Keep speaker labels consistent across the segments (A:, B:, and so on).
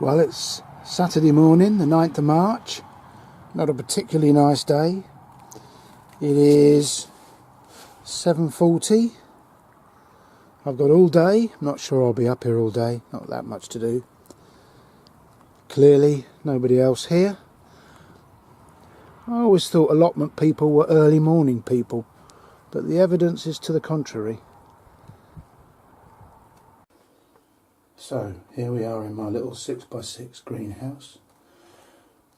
A: Well, it's Saturday morning, the 9th of March. Not a particularly nice day. It is 7:40. I've got all day. I'm not sure I'll be up here all day. Not that much to do. Clearly, nobody else here. I always thought allotment people were early morning people, but the evidence is to the contrary. So, here we are in my little 6x6 greenhouse.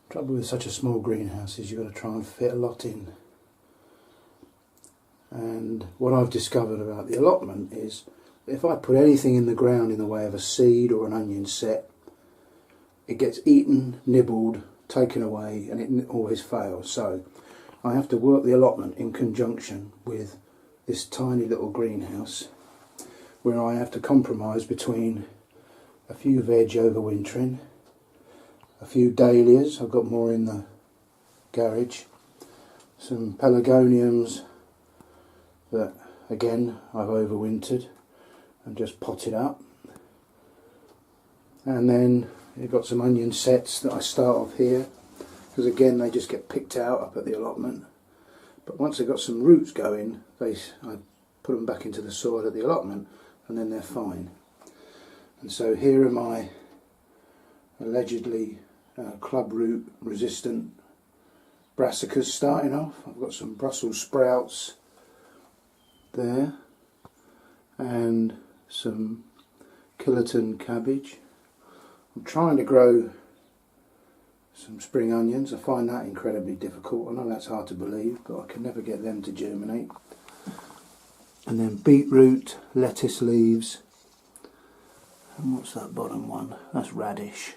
A: The trouble with such a small greenhouse is you've got to try and fit a lot in. And what I've discovered about the allotment is if I put anything in the ground in the way of a seed or an onion set, it gets eaten, nibbled, taken away, and it always fails. So I have to work the allotment in conjunction with this tiny little greenhouse, where I have to compromise between a few veg overwintering, a few dahlias, I've got more in the garage, some pelargoniums that again I've overwintered and just potted up, and then you've got some onion sets that I start off here, because again they just get picked out up at the allotment, but once they've got some roots going, I put them back into the soil at the allotment and then they're fine. And so here are my allegedly club root resistant brassicas starting off. I've got some Brussels sprouts there and some Killerton cabbage. I'm trying to grow some spring onions. I find that incredibly difficult. I know that's hard to believe, but I can never get them to germinate. And then beetroot, lettuce leaves, and what's that bottom one? That's radish.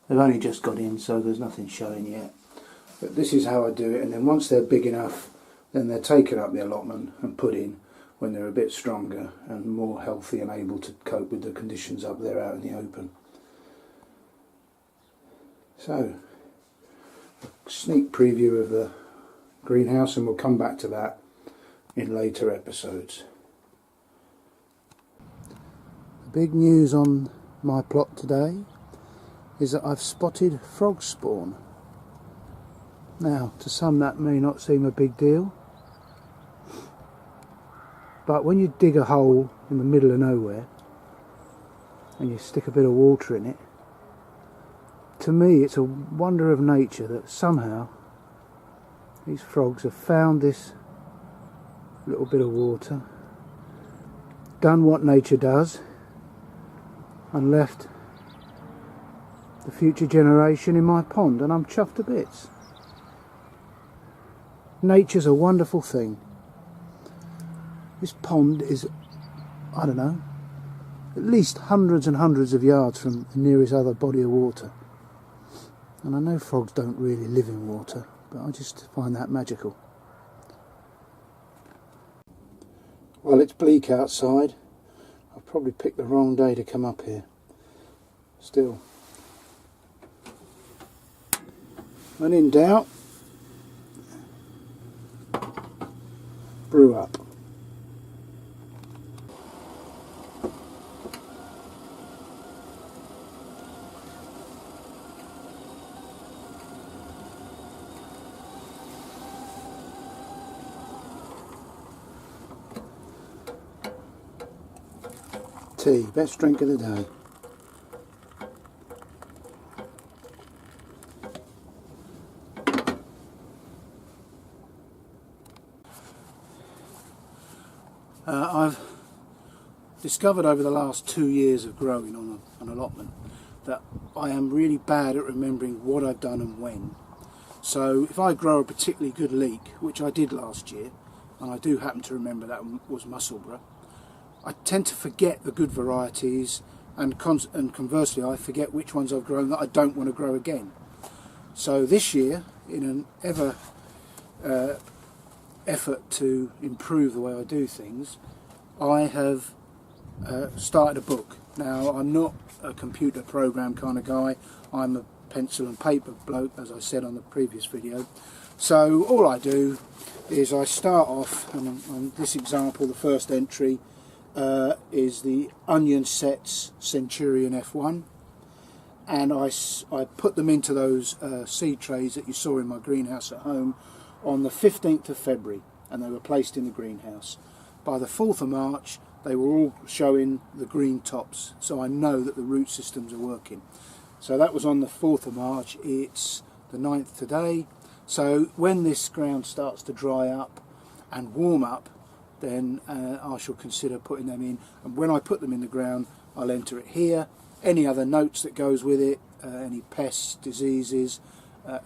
A: They've only just got in, so there's nothing showing yet. But this is how I do it, and then once they're big enough, then they're taken up the allotment and put in when they're a bit stronger and more healthy and able to cope with the conditions up there out in the open. So, a sneak preview of the greenhouse, and we'll come back to that in later episodes. The big news on my plot today is that I've spotted frog spawn. Now, to some that may not seem a big deal, but when you dig a hole in the middle of nowhere and you stick a bit of water in it, to me it's a wonder of nature that somehow these frogs have found this little bit of water, done what nature does, and left the future generation in my pond, and I'm chuffed to bits. Nature's a wonderful thing. This pond is, I don't know, at least hundreds and hundreds of yards from the nearest other body of water. And I know frogs don't really live in water, but I just find that magical. Well, it's bleak outside. I've probably picked the wrong day to come up here. Still, when in doubt, brew up. Tea, best drink of the day. I've discovered over the last 2 years of growing on an allotment that I am really bad at remembering what I've done and when. So if I grow a particularly good leek, which I did last year, and I do happen to remember that was Musselburgh, I tend to forget the good varieties, and conversely I forget which ones I've grown that I don't want to grow again. So this year, in an effort to improve the way I do things, I have started a book. Now, I'm not a computer program kind of guy, I'm a pencil and paper bloke, as I said on the previous video. So all I do is I start off, and on this example the first entry is the Onion Sets Centurion F1, and I put them into those seed trays that you saw in my greenhouse at home on the 15th of February, and they were placed in the greenhouse. By the 4th of March they were all showing the green tops, so I know that the root systems are working. So that was on the 4th of March. It's the 9th today. So when this ground starts to dry up and warm up, then I shall consider putting them in. And when I put them in the ground, I'll enter it here. Any other notes that goes with it, any pests, diseases,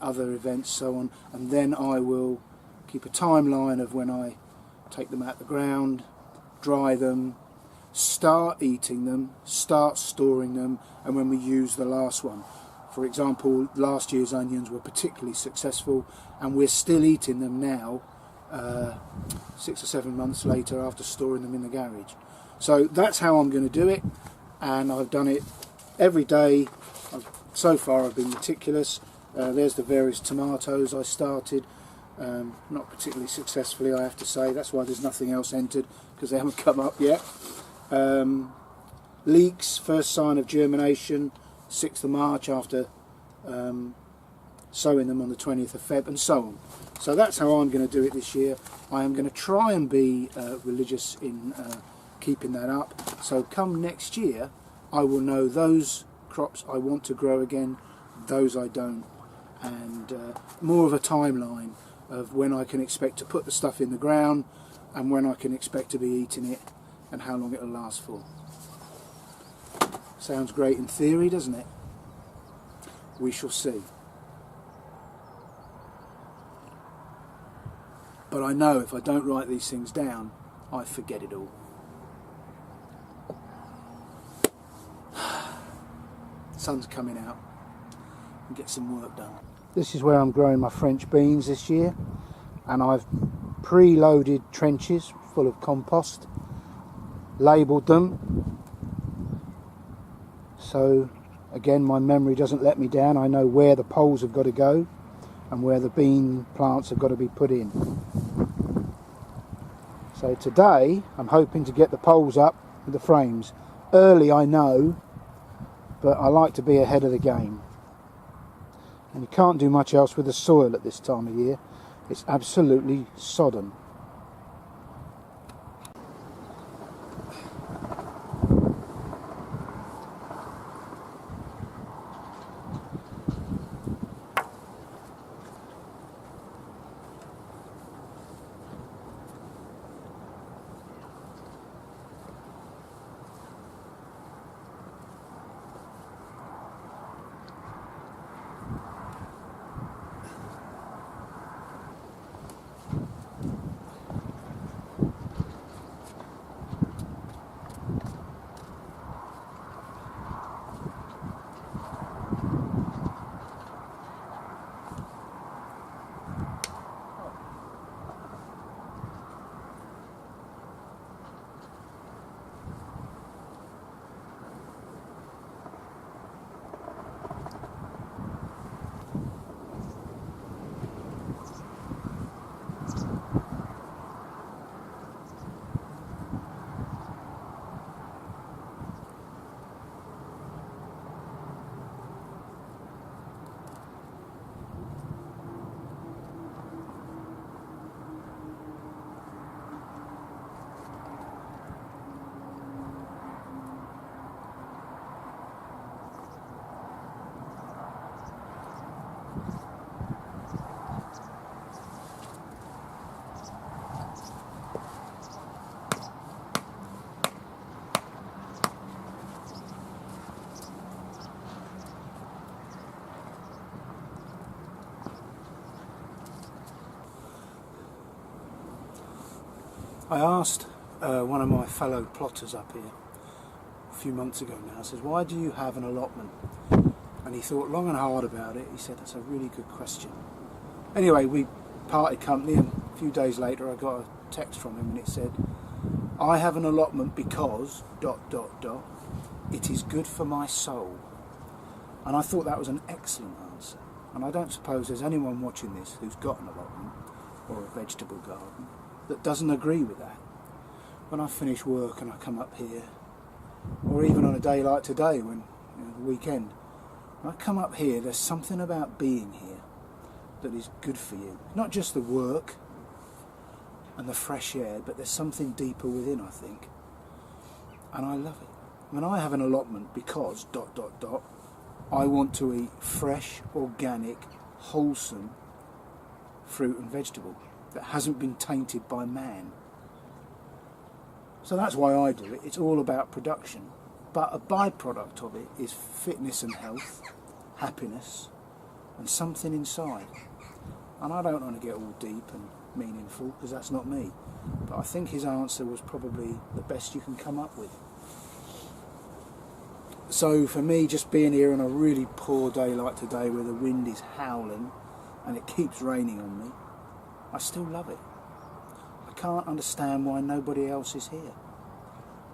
A: other events, so on. And then I will keep a timeline of when I take them out the ground, dry them, start eating them, start storing them, and when we use the last one. For example, last year's onions were particularly successful, and we're still eating them now, 6 or 7 months later after storing them in the garage. So that's how I'm going to do it, and I've done it every day. So far I've been meticulous. There's the various tomatoes I started, not particularly successfully, I have to say. That's why there's nothing else entered, because they haven't come up yet. Leeks, first sign of germination, 6th of March after sowing them on the 20th of Feb, and so on. So that's how I'm going to do it this year. I am going to try and be religious in keeping that up. So come next year, I will know those crops I want to grow again, those I don't, and more of a timeline of when I can expect to put the stuff in the ground and when I can expect to be eating it and how long it'll last for. Sounds great in theory, doesn't it? We shall see. But I know if I don't write these things down, I forget it all. Sun's coming out, and get some work done. This is where I'm growing my French beans this year, and I've pre-loaded trenches full of compost, labelled them, so again my memory doesn't let me down. I know where the poles have got to go and where the bean plants have got to be put in. So today I'm hoping to get the poles up with the frames. Early, I know, but I like to be ahead of the game. And you can't do much else with the soil at this time of year. It's absolutely sodden. I asked one of my fellow plotters up here a few months ago now, I said, why do you have an allotment? And he thought long and hard about it. He said, that's a really good question. Anyway, we parted company, and a few days later I got a text from him and it said, I have an allotment because ... it is good for my soul. And I thought that was an excellent answer. And I don't suppose there's anyone watching this who's got an allotment or a vegetable garden that doesn't agree with that. When I finish work and I come up here, or even on a day like today, when the weekend, When I come up here, there's something about being here that is good for you. Not just the work and the fresh air, but there's something deeper within, I think. And I love it. I mean, I have an allotment because ... I want to eat fresh, organic, wholesome fruit and vegetable that hasn't been tainted by man. So that's why I do it. It's all about production. But a byproduct of it is fitness and health, happiness, and something inside. And I don't want to get all deep and meaningful, because that's not me. But I think his answer was probably the best you can come up with. So for me, just being here on a really poor day like today, where the wind is howling and it keeps raining on me, I still love it. I can't understand why nobody else is here.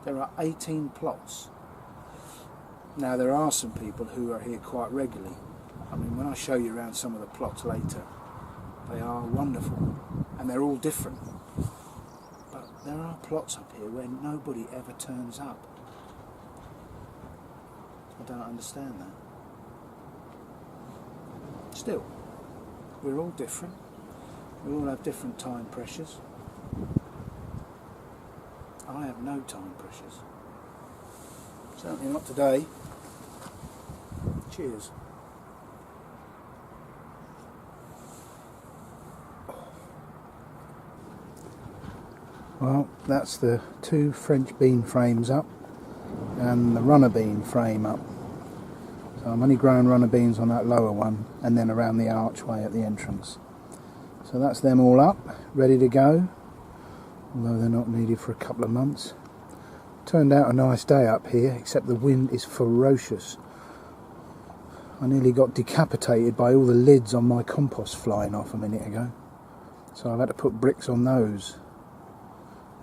A: There are 18 plots. Now, there are some people who are here quite regularly. I mean, when I show you around some of the plots later, they are wonderful, and they're all different. But there are plots up here where nobody ever turns up. I don't understand that. Still, we're all different. We all have different time pressures. I have no time pressures. Certainly not today. Cheers. Well, that's the 2 French bean frames up and the runner bean frame up. So I'm only growing runner beans on that lower one and then around the archway at the entrance. So that's them all up, ready to go, although they're not needed for a couple of months. Turned out a nice day up here, except the wind is ferocious. I nearly got decapitated by all the lids on my compost flying off a minute ago. So I've had to put bricks on those.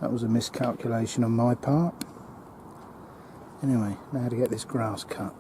A: That was a miscalculation on my part. Anyway, now to get this grass cut.